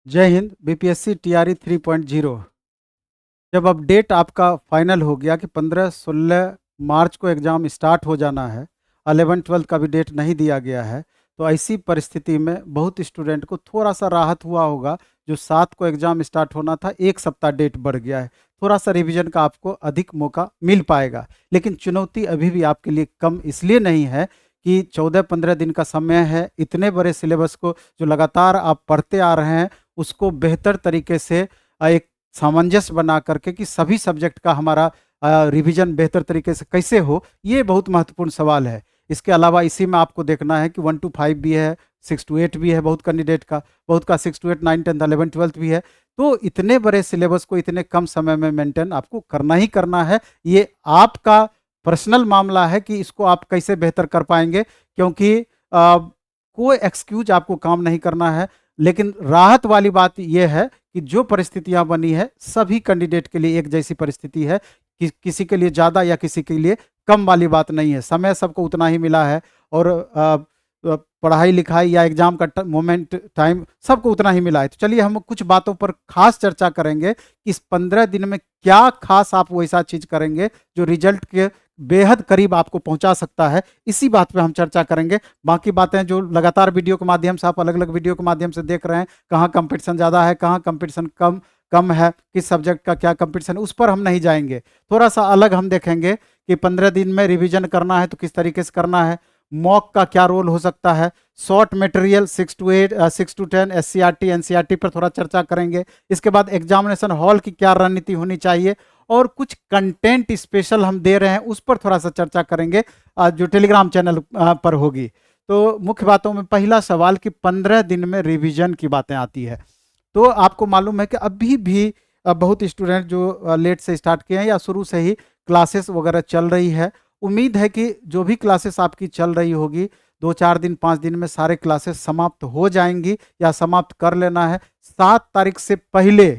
जय Hind. BPSC TRE 3.0 जब update आपका फाइनल हो गया कि 15-16 मार्च को एग्ज़ाम स्टार्ट हो जाना है, 11-12 का भी डेट नहीं दिया गया है, तो ऐसी परिस्थिति में बहुत स्टूडेंट को थोड़ा सा राहत हुआ होगा। जो 7 को एग्ज़ाम स्टार्ट होना था, 1 सप्ताह डेट बढ़ गया है, थोड़ा सा रिवीजन का आपको अधिक मौका मिल पाएगा। लेकिन चुनौती अभी भी आपके लिए कम इसलिए नहीं है कि 14-15 दिन का समय है। इतने बड़े सिलेबस को जो लगातार आप पढ़ते आ रहे हैं, उसको बेहतर तरीके से एक सामंजस्य बना करके कि सभी सब्जेक्ट का हमारा रिवीजन बेहतर तरीके से कैसे हो, ये बहुत महत्वपूर्ण सवाल है। इसके अलावा इसी में आपको देखना है कि 1 to 5 भी है, 6 to 8 भी है बहुत कैंडिडेट का, बहुत का 6 to 8, 9, 10, 11, 12 भी है। तो इतने बड़े सिलेबस को इतने कम समय में मेंटेन आपको करना ही करना है। ये आपका पर्सनल मामला है कि इसको आप कैसे बेहतर कर पाएंगे, क्योंकि कोई एक्सक्यूज आपको काम नहीं करना है। लेकिन राहत वाली बात यह है कि जो परिस्थितियां बनी है, सभी कैंडिडेट के लिए एक जैसी परिस्थिति है, किसी के लिए ज़्यादा या किसी के लिए कम वाली बात नहीं है। समय सबको उतना ही मिला है और पढ़ाई लिखाई या एग्जाम का मोमेंट टाइम सबको उतना ही मिला है। तो चलिए हम कुछ बातों पर खास चर्चा करेंगे कि इस 15 दिन में क्या खास आप वैसा चीज करेंगे जो रिजल्ट के बेहद करीब आपको पहुंचा सकता है। इसी बात पे हम चर्चा करेंगे। बाकी बातें जो लगातार वीडियो के माध्यम से आप अलग अलग वीडियो के माध्यम से देख रहे हैं, कहाँ कंपटीशन ज़्यादा है, कहाँ कंपटीशन कम कम है, किस सब्जेक्ट का क्या कंपटीशन है, उस पर हम नहीं जाएंगे। थोड़ा सा अलग हम देखेंगे कि 15 दिन में रिवीजन करना है तो किस तरीके से करना है, मॉक का क्या रोल हो सकता है, short material 6 to 8, 6 to 10 SCERT NCERT पर थोड़ा चर्चा करेंगे। इसके बाद एग्जामिनेशन हॉल की क्या रणनीति होनी चाहिए और कुछ कंटेंट स्पेशल हम दे रहे हैं उस पर थोड़ा सा चर्चा करेंगे, जो टेलीग्राम चैनल पर होगी। तो मुख्य बातों में पहला सवाल कि 15 दिन में रिवीजन की बातें आती है। तो आपको मालूम है कि अभी भी बहुत स्टूडेंट जो लेट से स्टार्ट किए हैं या शुरू से ही क्लासेस वगैरह चल रही है। उम्मीद है कि जो भी क्लासेस आपकी चल रही होगी, 2-4 दिन 5 दिन में सारे क्लासेस समाप्त हो जाएंगी या समाप्त कर लेना है। 7 तारीख से पहले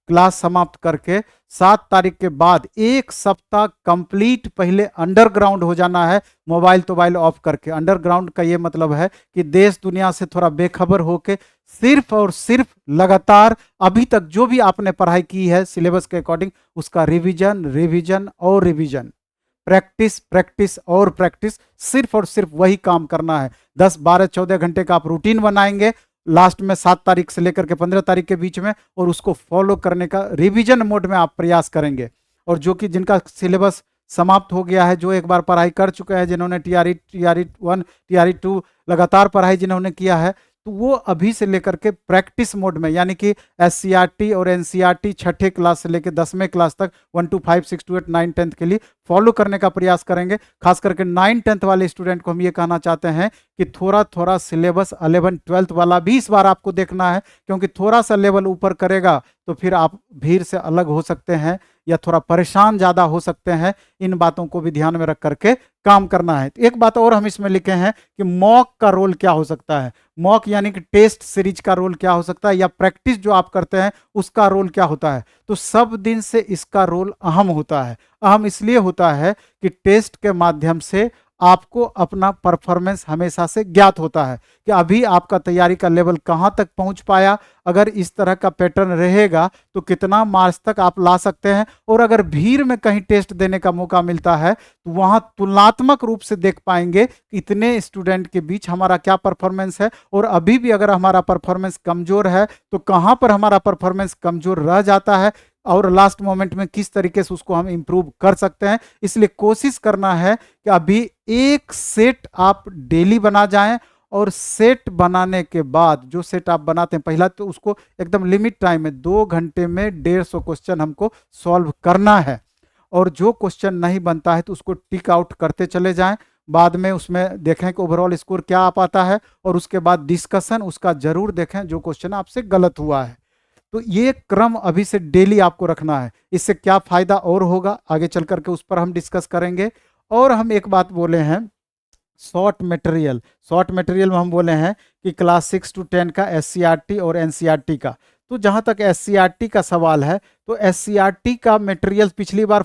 क्लास समाप्त करके 7 तारीख के बाद 1 सप्ताह कंप्लीट पहले अंडरग्राउंड हो जाना है, मोबाइल तोबाइल ऑफ करके। अंडरग्राउंड का ये मतलब है कि देश दुनिया से थोड़ा बेखबर होके सिर्फ और सिर्फ लगातार अभी तक जो भी आपने पढ़ाई की है सिलेबस के अकॉर्डिंग, उसका रिवीजन रिवीजन और रिवीजन, प्रैक्टिस प्रैक्टिस और प्रैक्टिस, सिर्फ और सिर्फ वही काम करना है। 10, 12, 14 घंटे का आप रूटीन बनाएंगे लास्ट में 7 तारीख से लेकर के 15 तारीख के बीच में, और उसको फॉलो करने का रिवीजन मोड में आप प्रयास करेंगे। और जो कि जिनका सिलेबस समाप्त हो गया है, जो एक बार पढ़ाई कर चुके हैं, जिन्होंने टीआरई 1 टीआरई 2 लगातार पढ़ाई जिन्होंने किया है, तो वो अभी से लेकर के प्रैक्टिस मोड में, यानी कि एससीईआरटी और एनसीईआरटी 6ठे क्लास से लेकर 10वें क्लास तक 1 to 5, 6 to 8, 9, 10 के लिए फॉलो करने का प्रयास करेंगे। खास करके 9, 10 वाले स्टूडेंट को हम ये कहना चाहते हैं कि थोड़ा थोड़ा सिलेबस 11, 12 वाला भी इस बार आपको देखना है, क्योंकि थोड़ा सा लेवल ऊपर करेगा तो फिर आप भीड़ से अलग हो सकते हैं या थोड़ा परेशान ज़्यादा हो सकते हैं। इन बातों को भी ध्यान में रख करके काम करना है। एक बात और हम इसमें लिखे हैं कि मॉक का रोल क्या हो सकता है। मॉक यानी कि टेस्ट सीरीज का रोल क्या हो सकता है, या प्रैक्टिस जो आप करते हैं उसका रोल क्या होता है। तो सब दिन से इसका रोल अहम होता है। अहम इसलिए होता है कि टेस्ट के माध्यम से आपको अपना परफॉर्मेंस हमेशा से ज्ञात होता है कि अभी आपका तैयारी का लेवल कहाँ तक पहुँच पाया। अगर इस तरह का पैटर्न रहेगा तो कितना मार्क्स तक आप ला सकते हैं, और अगर भीड़ में कहीं टेस्ट देने का मौका मिलता है तो वहाँ तुलनात्मक रूप से देख पाएंगे कि इतने स्टूडेंट के बीच हमारा क्या परफॉर्मेंस है, और अभी भी अगर हमारा परफॉर्मेंस कमज़ोर है तो कहाँ पर हमारा परफॉर्मेंस कमज़ोर रह जाता है और लास्ट मोमेंट में किस तरीके से उसको हम इंप्रूव कर सकते हैं। इसलिए कोशिश करना है कि अभी एक सेट आप डेली बना जाएं, और सेट बनाने के बाद जो सेट आप बनाते हैं, पहला तो उसको एकदम लिमिट टाइम में 2 घंटे में 150 क्वेश्चन हमको सॉल्व करना है। और जो क्वेश्चन नहीं बनता है तो उसको टिक आउट करते चले जाएं। बाद में उसमें देखें कि ओवरऑल स्कोर क्या आ पाता है, और उसके बाद डिस्कशन उसका जरूर देखें जो क्वेश्चन आपसे गलत हुआ है। तो ये क्रम अभी से डेली आपको रखना है। इससे क्या फायदा और होगा आगे चल करके उस पर हम डिस्कस करेंगे। और हम एक बात बोले हैं, शॉर्ट मटेरियल में हम बोले हैं कि क्लास 6 to 10 का एससीईआरटी और एनसीईआरटी का। तो जहाँ तक एससीईआरटी का सवाल है, तो एससीईआरटी का मटेरियल पिछली बार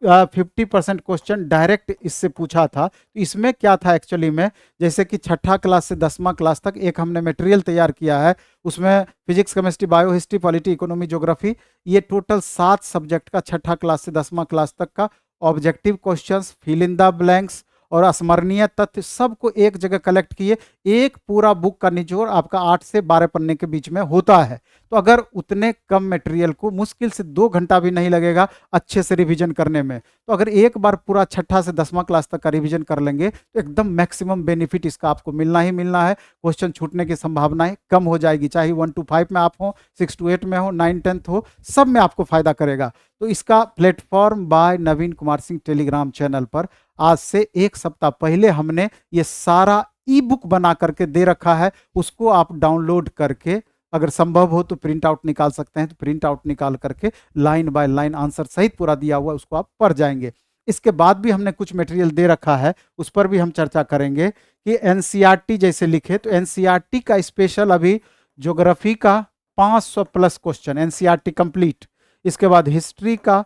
50% क्वेश्चन डायरेक्ट इससे पूछा था। तो इसमें क्या था एक्चुअली में, जैसे कि छठा क्लास से 10वां क्लास तक एक हमने मटेरियल तैयार किया है, उसमें physics, chemistry, bio, history, polity, economy, geography, ये टोटल 7 सब्जेक्ट का छठा क्लास से 10वां क्लास तक का objective questions, fill in the blanks और स्मरणीय तथ्य सबको एक जगह कलेक्ट किए। एक पूरा बुक का निचोड़ आपका 8 से 12 पन्ने के बीच में होता है। तो अगर उतने कम मटेरियल को मुश्किल से 2 घंटा भी नहीं लगेगा अच्छे से रिवीजन करने में, तो अगर एक बार पूरा छठा से 10वां क्लास तक का रिवीजन कर लेंगे तो एकदम मैक्सिमम बेनिफिट इसका आपको मिलना ही मिलना है। क्वेश्चन छूटने की संभावनाएं कम हो जाएगी, चाहे 1 to 5 में आप हो, 6 to 8 में हो, 9 10th हो, सब में आपको फायदा करेगा। तो इसका प्लेटफॉर्म बाय नवीन कुमार सिंह टेलीग्राम चैनल पर आज से 1 सप्ताह पहले हमने ये सारा ई बुक बना करके दे रखा है। उसको आप डाउनलोड करके अगर संभव हो तो प्रिंट आउट निकाल सकते हैं, तो प्रिंट आउट निकाल करके लाइन बाय लाइन आंसर सहित पूरा दिया हुआ उसको आप पढ़ जाएंगे। इसके बाद भी हमने कुछ मटेरियल दे रखा है, उस पर भी हम चर्चा करेंगे कि एनसीईआरटी जैसे लिखे तो एनसीईआरटी का स्पेशल अभी ज्योग्राफी का 500 प्लस क्वेश्चन एनसीईआरटी कंप्लीट, इसके बाद हिस्ट्री का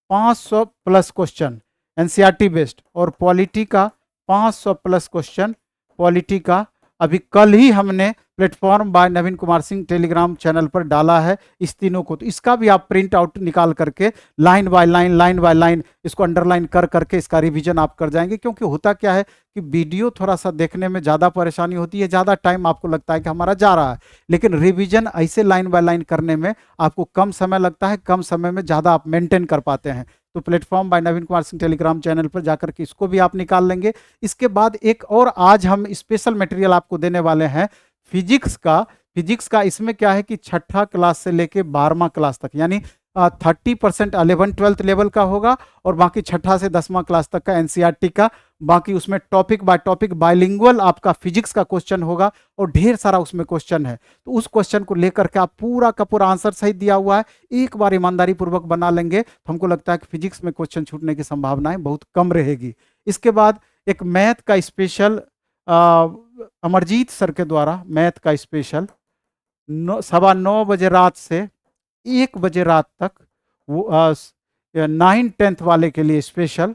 500 प्लस क्वेश्चन एनसीईआरटी बेस्ड और पॉलिटी का 500 प्लस क्वेश्चन पॉलिटी का अभी कल ही हमने प्लेटफॉर्म बाय नवीन कुमार सिंह टेलीग्राम चैनल पर डाला है इस तीनों को। तो इसका भी आप प्रिंट आउट निकाल करके लाइन बाय लाइन इसको अंडरलाइन कर करके इसका रिवीजन आप कर जाएंगे। क्योंकि होता क्या है कि वीडियो थोड़ा सा देखने में ज़्यादा परेशानी होती है, ज़्यादा टाइम आपको लगता है कि हमारा जा रहा है, लेकिन रिवीजन ऐसे लाइन बाय लाइन करने में आपको कम समय लगता है, कम समय में ज़्यादा आप मेंटेन कर पाते हैं। तो प्लेटफॉर्म बाय नवीन कुमार सिंह टेलीग्राम चैनल पर जाकर के इसको भी आप निकाल लेंगे। इसके बाद एक और आज हम स्पेशल मटेरियल आपको देने वाले हैं फिजिक्स का। इसमें क्या है कि छठा क्लास से लेके 12वां क्लास तक यानी 30% 11-12 लेवल का होगा और बाकी छठा से 10वां क्लास तक का एनसीईआरटी का, बाकी उसमें टॉपिक बाय टॉपिक बाइलिंगुअल आपका फिजिक्स का क्वेश्चन होगा और ढेर सारा उसमें क्वेश्चन है। तो उस क्वेश्चन को लेकर के आप पूरा का पूरा आंसर सही दिया हुआ है, एक बार ईमानदारी पूर्वक बना लेंगे तो हमको लगता है कि फिजिक्स में क्वेश्चन छूटने की संभावनाएं बहुत कम रहेगी। इसके बाद एक मैथ का स्पेशल अमरजीत सर के द्वारा मैथ का स्पेशल 9:15 बजे रात से 1 बजे रात तक वो 9 10th वाले के लिए स्पेशल,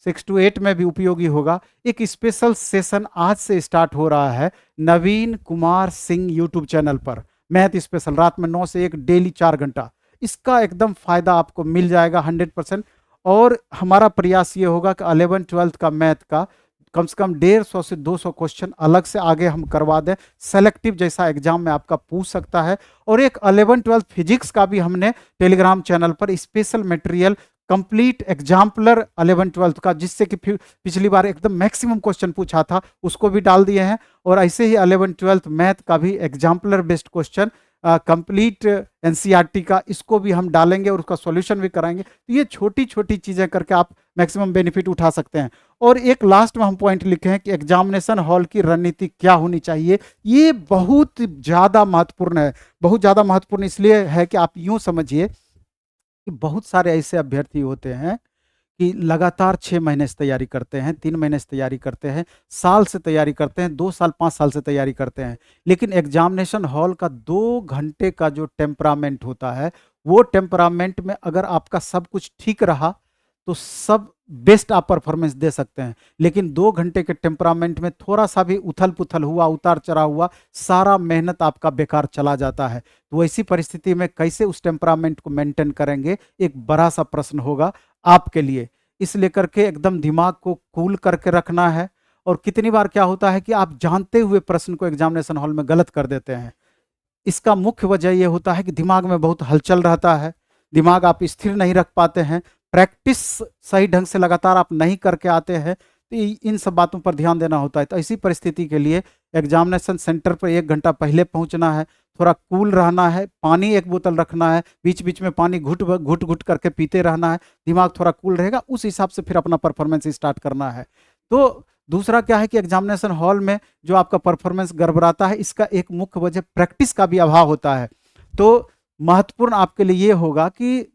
6 to 8 में भी उपयोगी होगा। एक स्पेशल सेशन आज से स्टार्ट हो रहा है नवीन कुमार सिंह यूट्यूब चैनल पर, मैथ स्पेशल रात में 9 से 1 डेली 4 घंटा। इसका एकदम फायदा आपको मिल जाएगा 100%। और हमारा प्रयास ये होगा कि 11-12 का मैथ का कम से कम 150 से 200 क्वेश्चन अलग से आगे हम करवा दें, सेलेक्टिव जैसा एग्जाम में आपका पूछ सकता है। और एक 11-12 फिजिक्स का भी हमने टेलीग्राम चैनल पर स्पेशल मटेरियल कंप्लीट एग्जाम्पलर 11-12 का, जिससे कि पिछली बार एकदम मैक्सिमम क्वेश्चन पूछा था, उसको भी डाल दिए हैं। और ऐसे ही 11-12 मैथ का भी exemplar based question complete NCERT का, इसको भी हम डालेंगे और उसका सॉल्यूशन भी कराएंगे। तो ये छोटी छोटी चीज़ें करके आप मैक्सिमम बेनिफिट उठा सकते हैं। और एक लास्ट में हम पॉइंट लिखे हैं कि एग्जामिनेशन हॉल की रणनीति क्या होनी चाहिए। ये बहुत ज़्यादा महत्वपूर्ण है। बहुत ज़्यादा महत्वपूर्ण इसलिए है कि आप यूँ समझिए कि बहुत सारे ऐसे अभ्यर्थी होते हैं कि लगातार 6 महीने से तैयारी करते हैं, 3 महीने से तैयारी करते हैं, साल से तैयारी करते हैं, 2 साल 5 साल से तैयारी करते हैं, लेकिन एग्जामिनेशन हॉल का 2 घंटे का जो टेम्परामेंट होता है, वो टेम्परामेंट में अगर आपका सब कुछ ठीक रहा तो सब बेस्ट आप परफॉर्मेंस दे सकते हैं। लेकिन 2 घंटे के टेम्परामेंट में थोड़ा सा भी उथल पुथल हुआ, उतार चढ़ाव हुआ, सारा मेहनत आपका बेकार चला जाता है। तो ऐसी परिस्थिति में कैसे उस टेम्परामेंट को मेंटेन करेंगे, एक बड़ा सा प्रश्न होगा आपके लिए। इस लेकर के एकदम दिमाग को कूल करके रखना है। और कितनी बार क्या होता है कि आप जानते हुए प्रश्न को एग्जामिनेशन हॉल में गलत कर देते हैं। इसका मुख्य वजह यह होता है कि दिमाग में बहुत हलचल रहता है, दिमाग आप स्थिर नहीं रख पाते हैं, प्रैक्टिस सही ढंग से लगातार आप नहीं करके आते हैं। तो इन सब बातों पर ध्यान देना होता है। तो ऐसी परिस्थिति के लिए एग्जामिनेशन सेंटर पर 1 घंटा पहले पहुंचना है, थोड़ा कूल रहना है, पानी 1 बोतल रखना है, बीच बीच में पानी घुट घुट करके पीते रहना है, दिमाग थोड़ा कूल रहेगा, उस हिसाब से फिर अपना परफॉर्मेंस स्टार्ट करना है। तो दूसरा क्या है कि एग्जामिनेशन हॉल में जो आपका परफॉर्मेंस गड़बड़ाता है, इसका एक मुख्य वजह प्रैक्टिस का भी अभाव होता है। तो महत्वपूर्ण आपके लिए ये होगा कि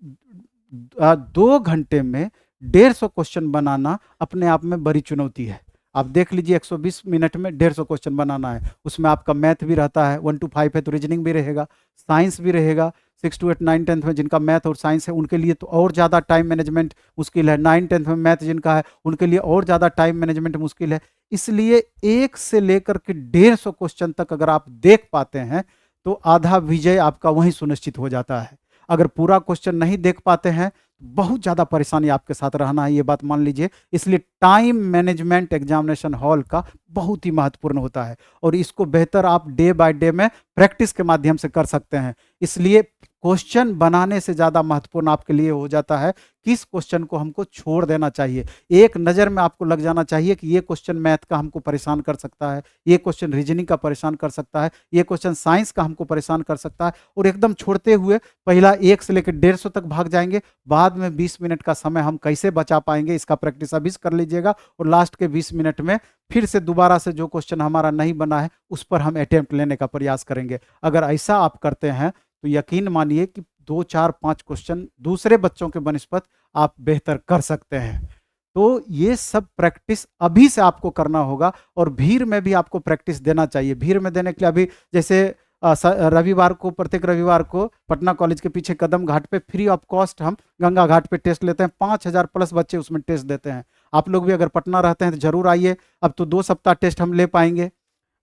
2 घंटे में 150 क्वेश्चन बनाना अपने आप में बड़ी चुनौती है। आप देख लीजिए 120 मिनट में 150 क्वेश्चन बनाना है। उसमें आपका मैथ भी रहता है, 1 to 5 है तो रीजनिंग भी रहेगा, साइंस भी रहेगा। 6 to 8 9 10th में जिनका मैथ और साइंस है उनके लिए तो और ज़्यादा टाइम मैनेजमेंट मुश्किल है। 9 10th में मैथ जिनका है उनके लिए और ज़्यादा टाइम मैनेजमेंट मुश्किल है। इसलिए 1 से लेकर के 150 क्वेश्चन तक अगर आप देख पाते हैं तो आधा विजय आपका वहीं सुनिश्चित हो जाता है। अगर पूरा क्वेश्चन नहीं देख पाते हैं बहुत ज़्यादा परेशानी आपके साथ रहना है, ये बात मान लीजिए। इसलिए टाइम मैनेजमेंट एग्जामिनेशन हॉल का बहुत ही महत्वपूर्ण होता है और इसको बेहतर आप डे बाय डे में प्रैक्टिस के माध्यम से कर सकते हैं। इसलिए क्वेश्चन बनाने से ज़्यादा महत्वपूर्ण आपके लिए हो जाता है किस क्वेश्चन को हमको छोड़ देना चाहिए। एक नज़र में आपको लग जाना चाहिए कि ये क्वेश्चन मैथ का हमको परेशान कर सकता है, ये क्वेश्चन रीजनिंग का परेशान कर सकता है, ये क्वेश्चन साइंस का हमको परेशान कर सकता है, और एकदम छोड़ते हुए पहला 1 से लेकर 150 तक भाग जाएंगे। बाद में 20 मिनट का समय हम कैसे बचा पाएंगे, इसका प्रैक्टिस अभी से कर लीजिएगा और लास्ट के 20 मिनट में फिर से दोबारा से जो क्वेश्चन हमारा नहीं बना है उस पर हम अटेम्प्ट लेने का प्रयास करेंगे। अगर ऐसा आप करते हैं तो यकीन मानिए कि 2 4 5 क्वेश्चन दूसरे बच्चों के बनिस्पत आप बेहतर कर सकते हैं। तो ये सब प्रैक्टिस अभी से आपको करना होगा और भीड़ में भी आपको प्रैक्टिस देना चाहिए। भीड़ में देने के लिए अभी जैसे रविवार को, प्रत्येक रविवार को पटना कॉलेज के पीछे कदम घाट पे फ्री ऑफ कॉस्ट हम गंगा घाट पे टेस्ट लेते हैं। 5000 प्लस बच्चे उसमें टेस्ट देते हैं। आप लोग भी अगर पटना रहते हैं तो जरूर आइए। अब तो 2 सप्ताह टेस्ट हम ले पाएंगे,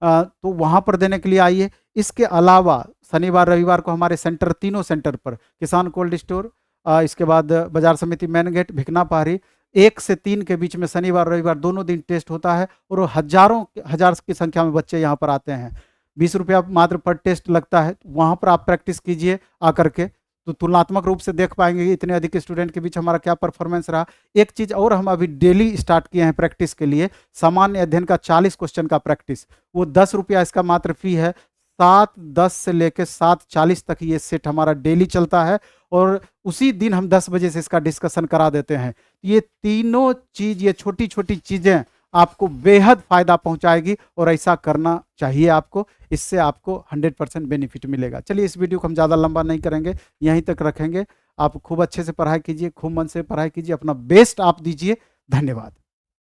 तो वहाँ पर देने के लिए आइए। इसके अलावा शनिवार रविवार को हमारे सेंटर, तीनों सेंटर पर किसान कोल्ड स्टोर, इसके बाद बाजार समिति मेन गेट, भिकना पहाड़ी, 1 से 3 के बीच में शनिवार रविवार दोनों दिन टेस्ट होता है और हजारों हजार की संख्या में बच्चे यहाँ पर आते हैं। 20 रुपया मात्र पर टेस्ट लगता है। वहाँ पर आप प्रैक्टिस कीजिए आकर के, तो तुलनात्मक रूप से देख पाएंगे कि इतने अधिक स्टूडेंट के बीच हमारा क्या परफॉर्मेंस रहा। एक चीज़ और हम अभी डेली स्टार्ट किए हैं प्रैक्टिस के लिए, सामान्य अध्ययन का 40 क्वेश्चन का प्रैक्टिस, वो 10 रुपया इसका मात्र फी है। 7:10 से लेकर 7:40 तक ये सेट हमारा डेली चलता है और उसी दिन हम 10 बजे से इसका डिस्कशन करा देते हैं। ये तीनों चीज़, ये छोटी छोटी चीज़ें आपको बेहद फ़ायदा पहुंचाएगी और ऐसा करना चाहिए आपको। इससे आपको 100% बेनिफिट मिलेगा। चलिए इस वीडियो को हम ज़्यादा लंबा नहीं करेंगे, यहीं तक रखेंगे। आप खूब अच्छे से पढ़ाई कीजिए, खूब मन से पढ़ाई कीजिए, अपना बेस्ट आप दीजिए। धन्यवाद।